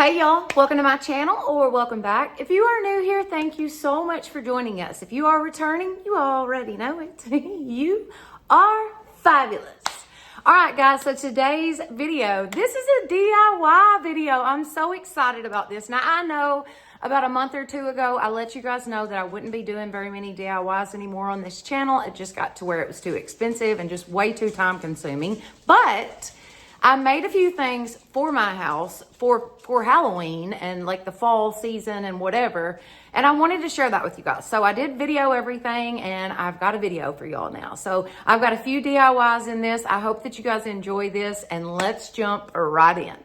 Hey y'all, welcome to my channel or welcome back. If you are new here, thank you so much for joining us. If you are returning, you already know it. You are fabulous. All right guys, so today's video, this is a DIY video. I'm so excited about this. Now I know about a month or two ago, I let you guys know that I wouldn't be doing very many DIYs anymore on this channel. It just got to where it was too expensive and just way too time consuming. But I made a few things for my house for Halloween and like the fall season and whatever. And I wanted to share that with you guys. So I did video everything and I've got a video for y'all now. So I've got a few DIYs in this. I hope that you guys enjoy this and let's jump right in.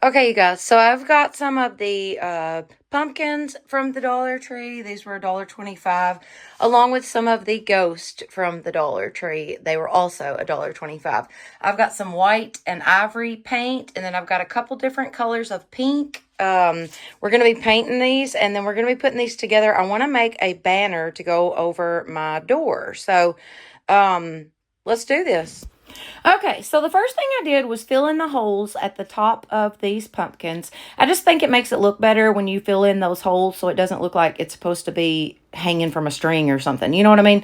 Okay, you guys, so I've got some of the pumpkins from the Dollar Tree. These were $1.25, along with some of the ghost from the Dollar Tree. They were also $1.25. I've got some white and ivory paint, and then I've got a couple different colors of pink. We're going to be painting these, and then we're going to be putting these together. I want to make a banner to go over my door. So, let's do this. Okay, so the first thing I did was fill in the holes at the top of these pumpkins. I just think it makes it look better when you fill in those holes so it doesn't look like it's supposed to be hanging from a string or something. You know what I mean?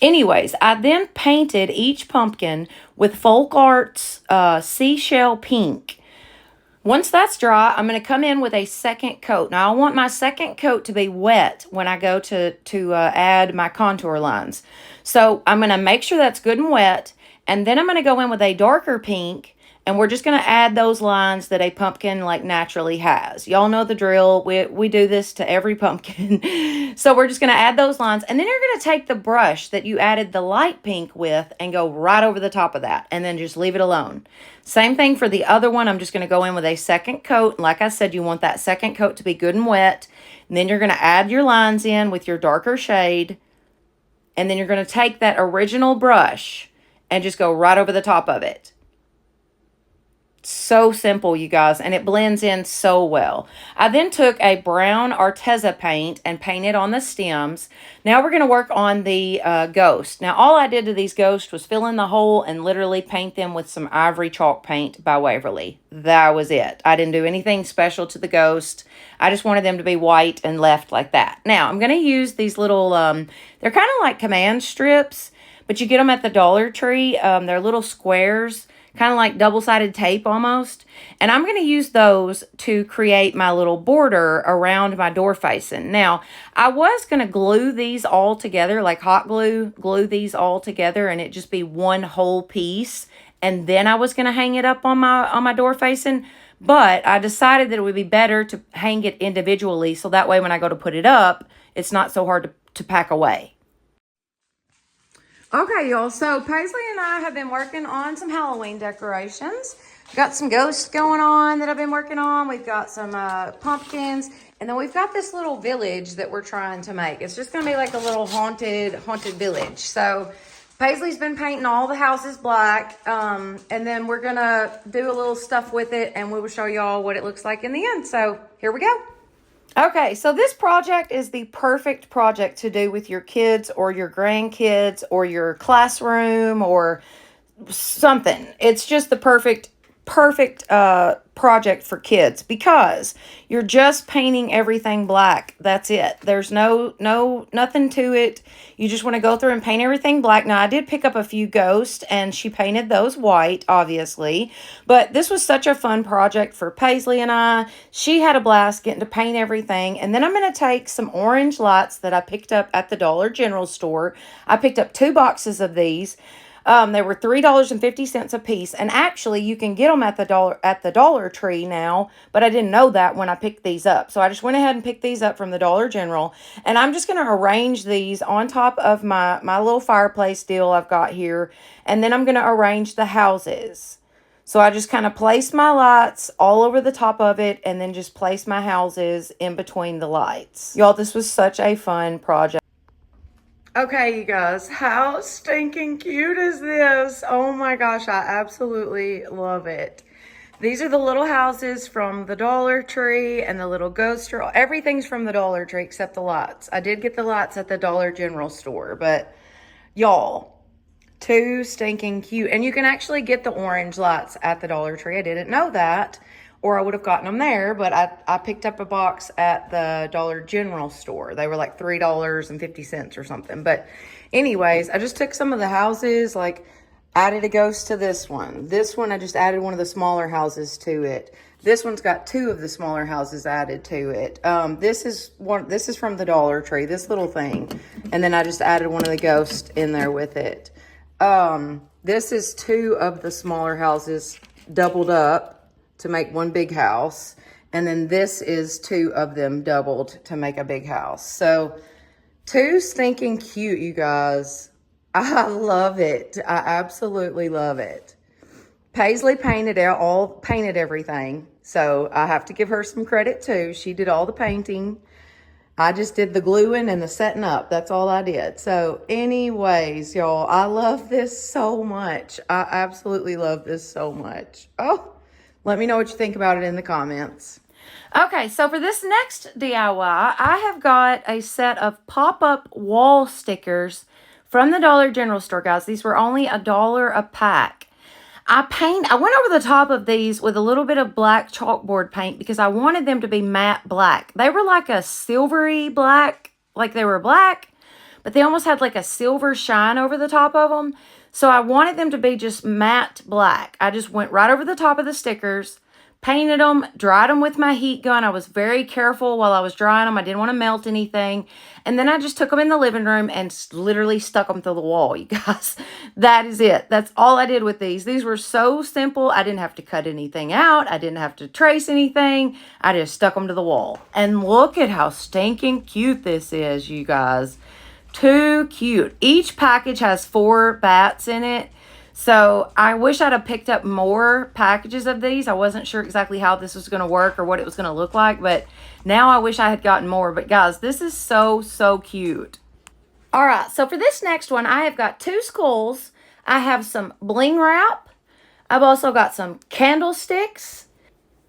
Anyways, I then painted each pumpkin with Folk Arts Seashell Pink. Once that's dry, I'm going to come in with a second coat. Now, I want my second coat to be wet when I go to add my contour lines. So I'm going to make sure that's good and wet. And then I'm going to go in with a darker pink, and we're just going to add those lines that a pumpkin like naturally has. Y'all know the drill. We do this to every pumpkin. So we're just going to add those lines. And then you're going to take the brush that you added the light pink with and go right over the top of that. And then just leave it alone. Same thing for the other one. I'm just going to go in with a second coat. And like I said, you want that second coat to be good and wet. And then you're going to add your lines in with your darker shade. And then you're going to take that original brush and just go right over the top of it. So simple, you guys, and it blends in so well. I then took a brown Arteza paint and painted on the stems. Now we're going to work on the ghost. Now all I did to these ghosts was fill in the hole and literally paint them with some ivory chalk paint by Waverly. That was it. I didn't do anything special to the ghost. I just wanted them to be white and left like that. Now I'm going to use these little, they're kind of like command strips, but you get them at the Dollar Tree. They're little squares, kind of like double-sided tape almost. And I'm going to use those to create my little border around my door facing. Now, I was going to glue these all together, like hot glue these all together, and it just be one whole piece. And then I was going to hang it up on my door facing. But I decided that it would be better to hang it individually, so that way when I go to put it up, it's not so hard to pack away. Okay, y'all, so Paisley and I have been working on some Halloween decorations. Got some ghosts going on that I've been working on. We've got some pumpkins, and then we've got this little village that we're trying to make. It's just going to be like a little haunted village. So Paisley's been painting all the houses black, and then we're going to do a little stuff with it, and we will show y'all what it looks like in the end. So here we go. Okay, so this project is the perfect project to do with your kids or your grandkids or your classroom or something. It's just the perfect project for kids because you're just painting everything black. That's it. There's nothing to it. You just want to go through and paint everything black. Now, I did pick up a few ghosts and she painted those white, obviously, but this was such a fun project for Paisley and I. She had a blast getting to paint everything. And then I'm going to take some orange lights that I picked up at the Dollar General store. I picked up 2 boxes of these. They were $3.50 a piece, and actually you can get them at the Dollar Tree now, but I didn't know that when I picked these up. So I just went ahead and picked these up from the Dollar General, and I'm just going to arrange these on top of my little fireplace deal I've got here, and then I'm going to arrange the houses. So I just kind of place my lights all over the top of it, and then just place my houses in between the lights. Y'all, this was such a fun project. Okay, you guys, how stinking cute is this? Oh my gosh, I absolutely love it. These are the little houses from the Dollar Tree and the little ghost. Everything's from the Dollar Tree except the lights. I did get the lights at the Dollar General store, but y'all, too stinking cute. And you can actually get the orange lights at the Dollar Tree. I didn't know that. or I would have gotten them there, but I picked up a box at the Dollar General store. They were like $3.50 or something. But anyways, I just took some of the houses, like added a ghost to this one. This one, I just added one of the smaller houses to it. This one's got two of the smaller houses added to it. This is from the Dollar Tree, this little thing. And then I just added one of the ghosts in there with it. This is two of the smaller houses doubled up to make one big house. And then this is two of them doubled to make a big house. So too stinking cute, you guys. I love it. I absolutely love it. Paisley painted everything. So I have to give her some credit too. She did all the painting. I just did the gluing and the setting up. That's all I did. So anyways, y'all, I love this so much. I absolutely love this so much. Oh, let me know what you think about it in the comments. Okay, so for this next DIY, I have got a set of pop-up wall stickers from the Dollar General store, guys. These were only $1 a pack. I went over the top of these with a little bit of black chalkboard paint because I wanted them to be matte black. They were like a silvery black, like they were black, but they almost had like a silver shine over the top of them. So I wanted them to be just matte black. I just went right over the top of the stickers, painted them, dried them with my heat gun. I was very careful while I was drying them. I didn't want to melt anything. And then I just took them in the living room and literally stuck them to the wall, you guys. That is it. That's all I did with these. These were so simple. I didn't have to cut anything out. I didn't have to trace anything. I just stuck them to the wall. And look at how stinking cute this is, you guys. Too cute. Each package has 4 bats in it. So I wish I'd have picked up more packages of these. I wasn't sure exactly how this was going to work or what it was going to look like, but now I wish I had gotten more. But guys, this is so, so cute. All right, so for this next one, I have got 2 skulls. I have some bling wrap. I've also got some candlesticks.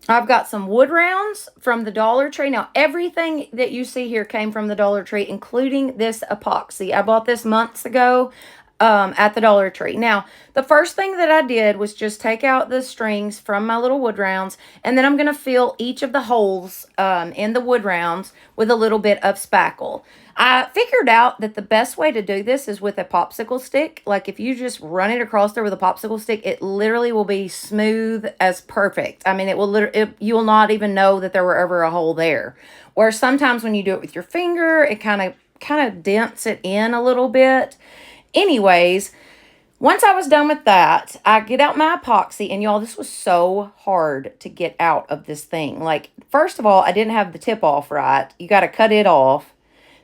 I've got some wood rounds from the Dollar Tree. Now, everything that you see here came from the Dollar Tree, including this epoxy. I bought this months ago at the Dollar Tree. Now, the first thing that I did was just take out the strings from my little wood rounds, and then I'm going to fill each of the holes in the wood rounds with a little bit of spackle. I figured out that the best way to do this is with a popsicle stick. Like if you just run it across there with a popsicle stick, it literally will be smooth as perfect. I mean, you will not even know that there were ever a hole there. Where sometimes when you do it with your finger, it kind of dents it in a little bit. Anyways, once I was done with that, I get out my epoxy, and y'all, this was so hard to get out of this thing. Like, first of all, I didn't have the tip off right. You got to cut it off.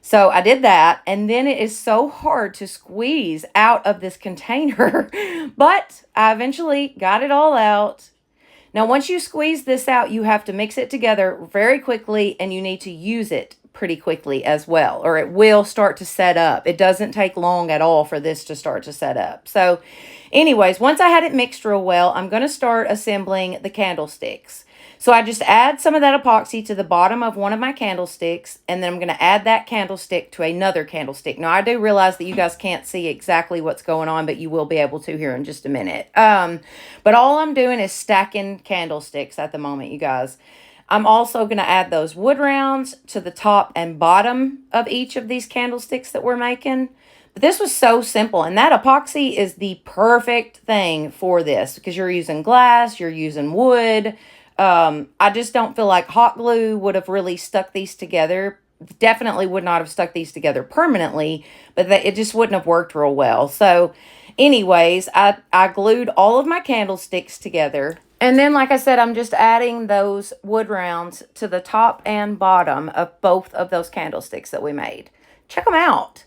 So I did that, and then it is so hard to squeeze out of this container, but I eventually got it all out. Now, once you squeeze this out, you have to mix it together very quickly, and you need to use it pretty quickly as well, or it will start to set up. It doesn't take long at all for this to start to set up. So anyways, once I had it mixed real well, I'm going to start assembling the candlesticks. So I just add some of that epoxy to the bottom of one of my candlesticks, and then I'm going to add that candlestick to another candlestick. Now, I do realize that you guys can't see exactly what's going on, but you will be able to here in just a minute. But all I'm doing is stacking candlesticks at the moment, you guys. I'm also going to add those wood rounds to the top and bottom of each of these candlesticks that we're making. But this was so simple, and that epoxy is the perfect thing for this because you're using glass, you're using wood. I just don't feel like hot glue would have really stuck these together. Definitely would not have stuck these together permanently, but it just wouldn't have worked real well. So anyways, I glued all of my candlesticks together. And then, like I said, I'm just adding those wood rounds to the top and bottom of both of those candlesticks that we made. Check them out.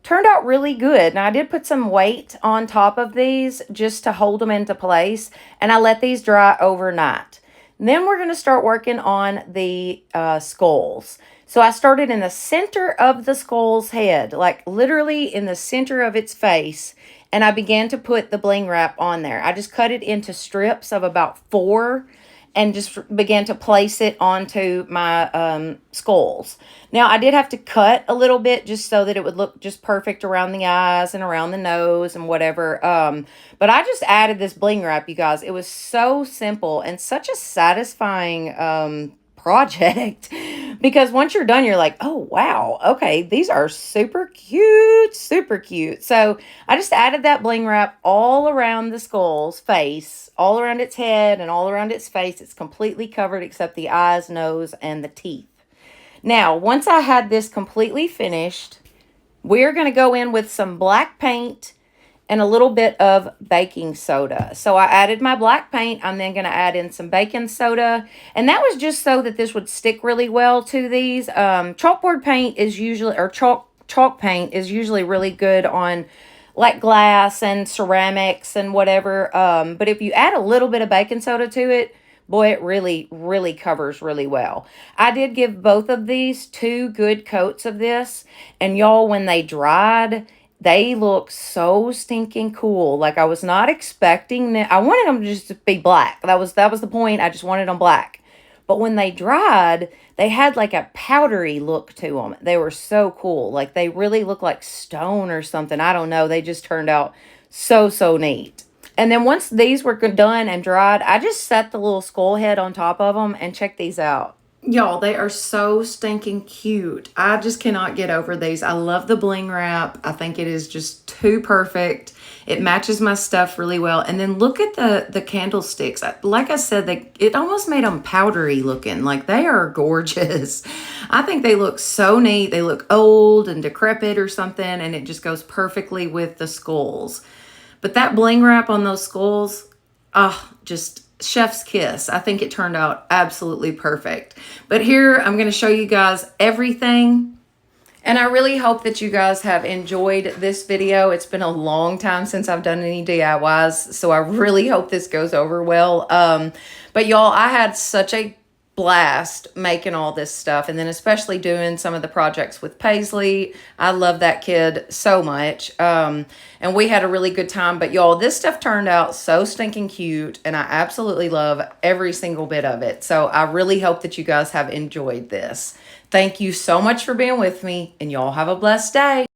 Turned out really good. Now, I did put some weight on top of these just to hold them into place, and I let these dry overnight. And then we're going to start working on the skulls. So I started in the center of the skull's head, like literally in the center of its face, and I began to put the bling wrap on there. I just cut it into strips of about 4, and just began to place it onto my skulls. Now, I did have to cut a little bit just so that it would look just perfect around the eyes and around the nose and whatever. But I just added this bling wrap, you guys. It was so simple and such a satisfying project because once you're done, you're like, oh, wow, okay, these are super cute, super cute. So I just added that bling wrap all around the skull's face, all around its head and all around its face. It's completely covered except the eyes, nose, and the teeth. Now, once I had this completely finished, we're going to go in with some black paint and a little bit of baking soda. So I added my black paint. I'm then going to add in some baking soda. And that was just so that this would stick really well to these. Chalkboard paint is usually, or chalk paint is usually really good on like glass and ceramics and whatever. But if you add a little bit of baking soda to it, boy, it really, really covers really well. I did give both of these 2 good coats of this. And y'all, when they dried, they look so stinking cool. Like, I was not expecting that. I wanted them just to be black. That was the point. I just wanted them black. But when they dried, they had like a powdery look to them. They were so cool. Like, they really look like stone or something. I don't know. They just turned out so, so neat. And then once these were done and dried, I just set the little skull head on top of them and check these out. Y'all, they are so stinking cute. I just cannot get over these. I love the bling wrap. I think it is just too perfect. It matches my stuff really well. And then look at the candlesticks. Like I said, it almost made them powdery looking. Like, they are gorgeous. I think they look so neat. They look old and decrepit or something, and it just goes perfectly with the skulls. But that bling wrap on those skulls, just chef's kiss. I think it turned out absolutely perfect. But here, I'm going to show you guys everything. And I really hope that you guys have enjoyed this video. It's been a long time since I've done any DIYs, so I really hope this goes over well. But y'all, I had such a blast making all this stuff, and then especially doing some of the projects with Paisley. I love that kid so much, and we had a really good time. But y'all, this stuff turned out so stinking cute, and I absolutely love every single bit of it. So I really hope that you guys have enjoyed this. Thank you so much for being with me, and y'all have a blessed day.